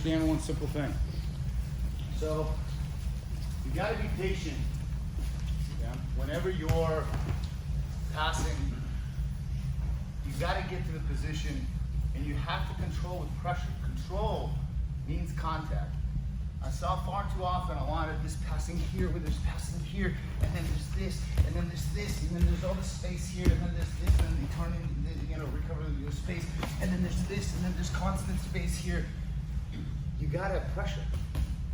Understand one simple thing. So you got to be patient. Yeah? Whenever you're passing, you got to get to the position, and you have to control with pressure. Control means contact. I saw far too often a lot of this passing here, where there's passing here, and then there's this, and then there's this, and then there's all the space here, and then there's this, and then they turn in, you know, recover the space, and then there's this, and then there's constant space here. You gotta have pressure,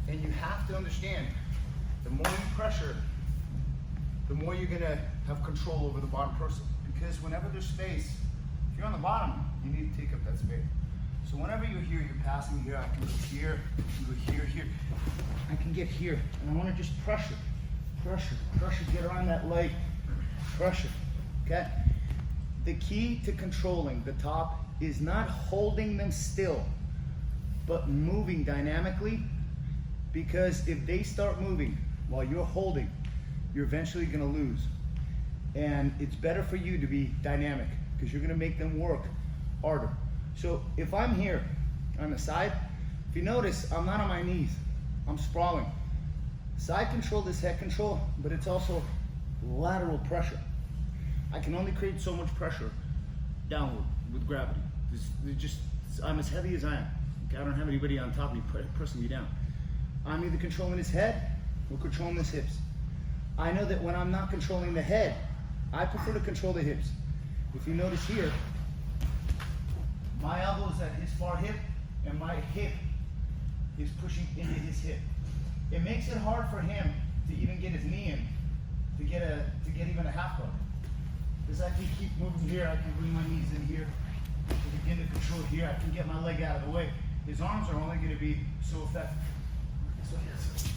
and you have to understand, the more you pressure, the more you're gonna have control over the bottom person. Because whenever there's space, if you're on the bottom, you need to take up that space. So whenever you're here, you're passing here, I can go here, I can go here, here. I can get here, and I wanna just pressure, get around that leg, pressure, okay? The key to controlling the top is not holding them still, but moving dynamically, because if they start moving while you're holding, you're eventually gonna lose. And it's better for you to be dynamic, because you're gonna make them work harder. So if I'm here on the side, if you notice, I'm not on my knees, I'm sprawling. Side control is head control, but it's also lateral pressure. I can only create so much pressure downward with gravity. I'm as heavy as I am. I don't have anybody on top of me pressing me down. I'm either controlling his head or controlling his hips. I know that when I'm not controlling the head, I prefer to control the hips. If you notice here, my elbow is at his far hip, and my hip is pushing into his hip. It makes it hard for him to even get his knee in, to get even a half guard. Because I can keep moving here, I can bring my knees in here, to begin to control here, I can get my leg out of the way. His arms are only going to be so effective. So yes.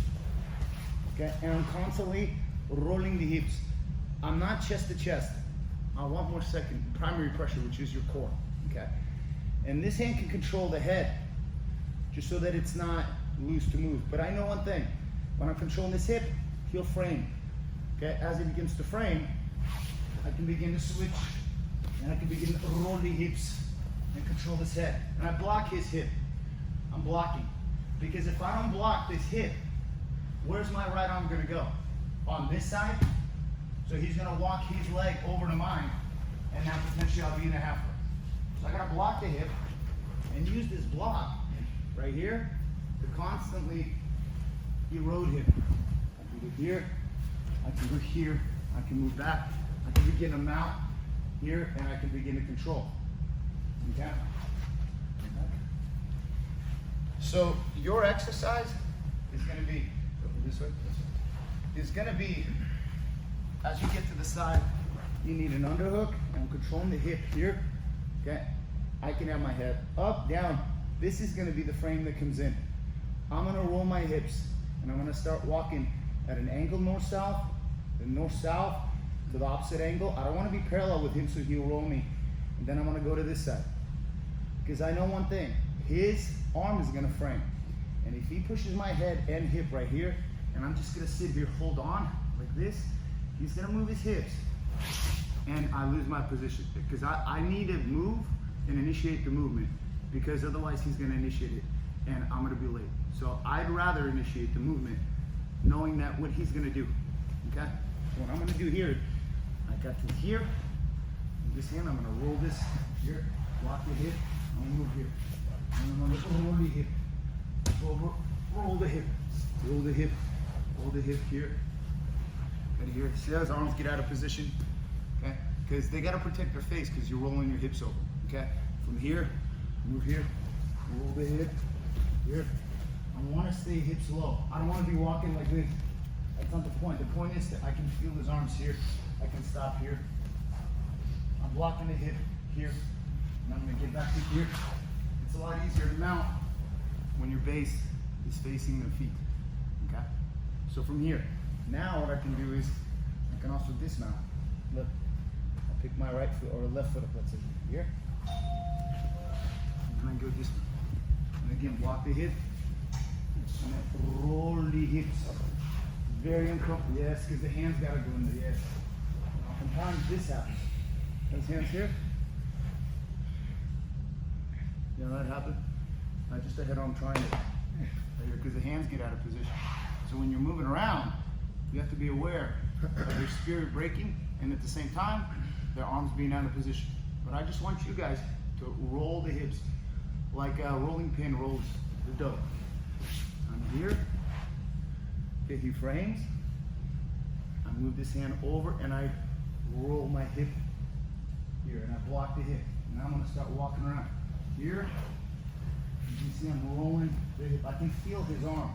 Okay, and I'm constantly rolling the hips. I'm not chest to chest. I want more primary pressure, which is your core. Okay, and this hand can control the head, just so that it's not loose to move. But I know one thing: when I'm controlling this hip, he'll frame. Okay, as he begins to frame, I can begin to switch, and I can begin to roll the hips and control this head. And I block his hip. I'm blocking. Because if I don't block this hip, where's my right arm gonna go? On this side? So he's gonna walk his leg over to mine, and now potentially I'll be in a half guard. So I gotta block the hip and use this block right here to constantly erode him. I can go here, I can go here, I can move back, I can begin to mount here, and I can begin to control. Okay? So your exercise is going to be this way. Is going to be, as you get to the side, you need an underhook. I'm controlling the hip here. Okay, I can have my head up, down. This is going to be the frame that comes in. I'm going to roll my hips, and I'm going to start walking at an angle north-south, then north-south to the opposite angle. I don't want to be parallel with him, so he'll roll me, and then I'm going to go to this side. Because I know one thing, his arm is gonna frame. And if he pushes my head and hip right here, and I'm just gonna sit here, hold on, like this, he's gonna move his hips, and I lose my position. Because I need to move and initiate the movement, because otherwise he's gonna initiate it, and I'm gonna be late. So I'd rather initiate the movement, knowing that what he's gonna do, okay? So what I'm gonna do here, I got to here, with this hand, I'm gonna roll this here, block the hip, I'm gonna move here. I'm gonna roll the hip. Roll the hip. Roll the hip. Roll the hip here. Right here. See how his arms get out of position? Okay? Because they gotta protect their face, because you're rolling your hips over. Okay? From here, move here. Roll the hip. Here. I wanna stay hips low. I don't wanna be walking like this. That's not the point. The point is that I can feel his arms here. I can stop here. I'm blocking the hip here. And I'm gonna get back to here. It's a lot easier to mount when your base is facing the feet, okay? So from here, now what I can do is, I can also dismount. Look, I'll pick my right foot or left foot up, let's say, here. And then I go dismount. And again, block the hip, and then roll the hips. Very uncomfortable, yes, because the hands gotta go in there, yes. Oftentimes this happens. Those hands here. You know that happen? not just a head-on triangle, because the hands get out of position. So when you're moving around, you have to be aware of their spirit breaking and at the same time, their arms being out of position. But I just want you guys to roll the hips like a rolling pin rolls the dough. I'm here, okay, he frames. I move this hand over and I roll my hip here and I block the hip. Now I'm gonna start walking around. Here, you can see I'm rolling the hip. I can feel his arm.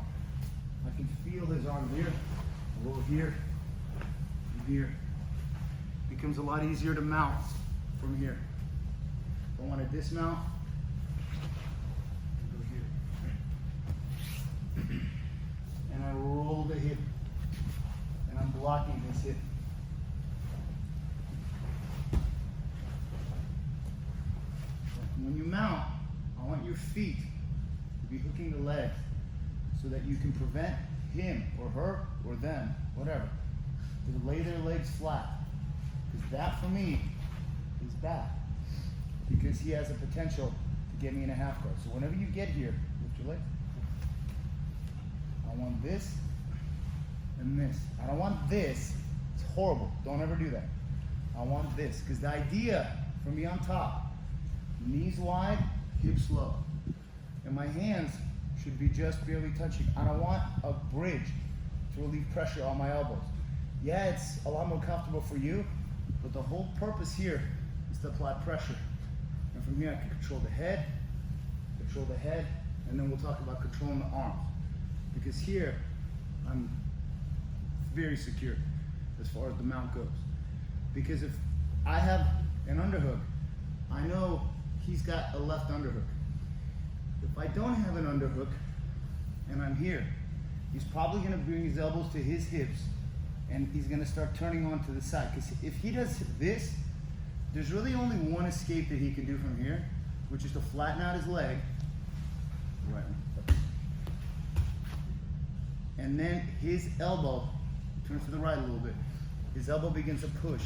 I can feel his arm here. Roll here, and here. Becomes a lot easier to mount from here. If I want to dismount, I go here. And I roll the hip. And I'm blocking this hip. When you mount, I want your feet to be hooking the legs so that you can prevent him or her or them, whatever, to lay their legs flat. Because that for me is bad. Because he has a potential to get me in a half guard. So whenever you get here, lift your legs. I want this and this. I don't want this. It's horrible. Don't ever do that. I want this. Because the idea for me on top, knees wide, hips low. And my hands should be just barely touching. I don't want a bridge to relieve pressure on my elbows. Yeah, it's a lot more comfortable for you, but the whole purpose here is to apply pressure. And from here I can control the head, and then we'll talk about controlling the arms. Because here, I'm very secure as far as the mount goes. Because if I have an underhook, I know he's got a left underhook. If I don't have an underhook and I'm here, he's probably gonna bring his elbows to his hips and he's gonna start turning on to the side. Because if he does this, there's really only one escape that he can do from here, which is to flatten out his leg, right, and then his elbow turns to the right a little bit. His elbow begins to push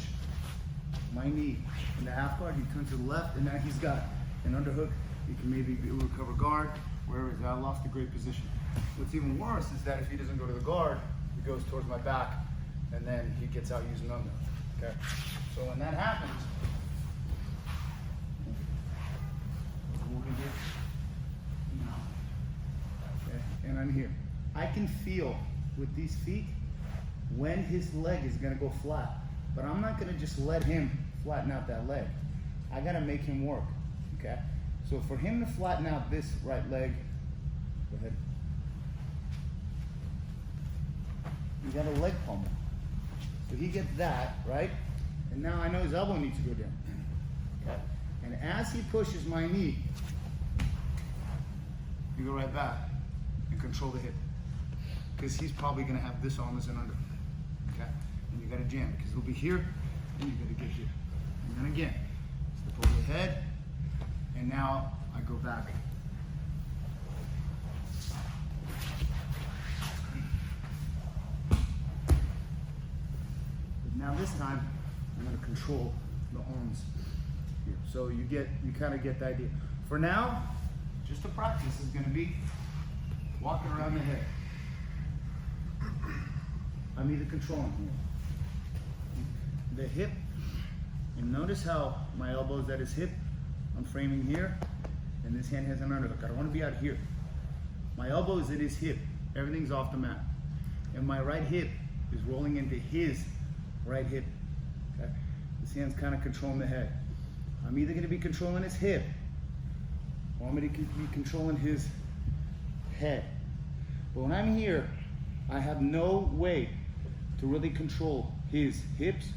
my knee in the half guard. He turns to the left, and now he's got an underhook. He can maybe recover guard. Wherever I lost a great position. What's even worse is that if he doesn't go to the guard, he goes towards my back, and then he gets out using under. Okay. So when that happens, okay, and I'm here. I can feel with these feet when his leg is gonna go flat, but I'm not gonna just let him flatten out that leg. I gotta make him work. Okay. So for him to flatten out this right leg, go ahead. You got a leg pummel. So he gets that, right? And now I know his elbow needs to go down. Okay? And as he pushes my knee, you go right back and control the hip. Because he's probably gonna have this arm as an under. Okay? And you gotta jam, because it'll be here, and you gotta get here. And then again, step over the head, and now I go back. But now this time, I'm going to control the arms here. So you kind of get the idea. For now, just to practice is going to be walking around the head. I'm either controlling here. The hip, and notice how my elbow is at his hip. I'm framing here, and this hand has an underhook. I don't want to be out here. My elbow is at his hip. Everything's off the mat. And my right hip is rolling into his right hip. Okay? This hand's kind of controlling the head. I'm either going to be controlling his hip, or I'm going to be controlling his head. But when I'm here, I have no way to really control his hips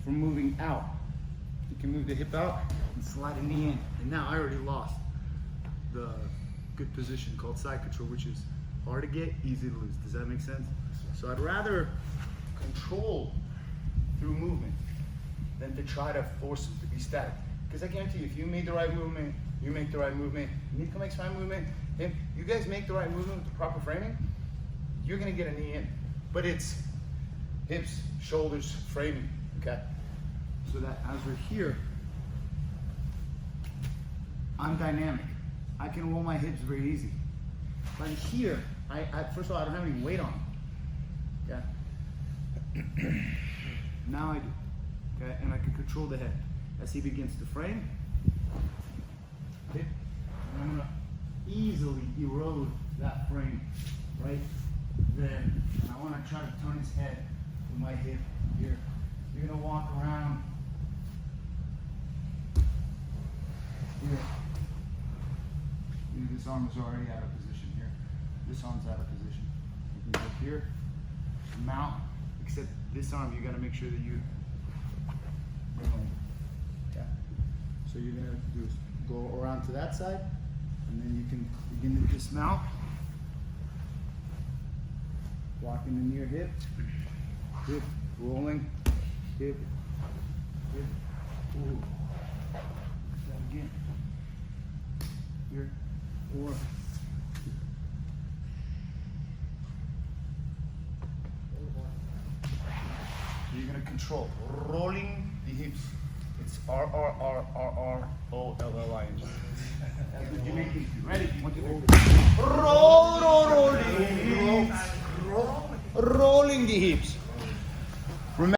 from moving out. He can move the hip out and slide a knee in. And now I already lost the good position called side control, which is hard to get, easy to lose. Does that make sense? So I'd rather control through movement than to try to force him to be static. Because I guarantee you, if you made the right movement, you make the right movement, Nico makes fine movement, if you guys make the right movement with the proper framing, you're gonna get a knee in. But it's hips, shoulders, framing, okay? So that as we're here, I'm dynamic. I can roll my hips very easy. But here, first of all, I don't have any weight on them. Okay? Now I do. Okay? And I can control the head. As he begins to frame, okay? And I'm gonna easily erode that frame right there. And I wanna try to turn his head with my hip here. You're gonna walk around here. This arm is already out of position here. This arm's out of position. You can go here, mount, except this arm, you gotta make sure that you bring home. Okay? So you're gonna do is go around to that side, and then you can begin to dismount. Walking the near hip, hip, rolling, hip, hip, ooh. That again. Here, or so you're gonna control rolling the hips. It's RRRRROLLI. That's what Jamaicans do. Ready? 1, 2, 3. Roll.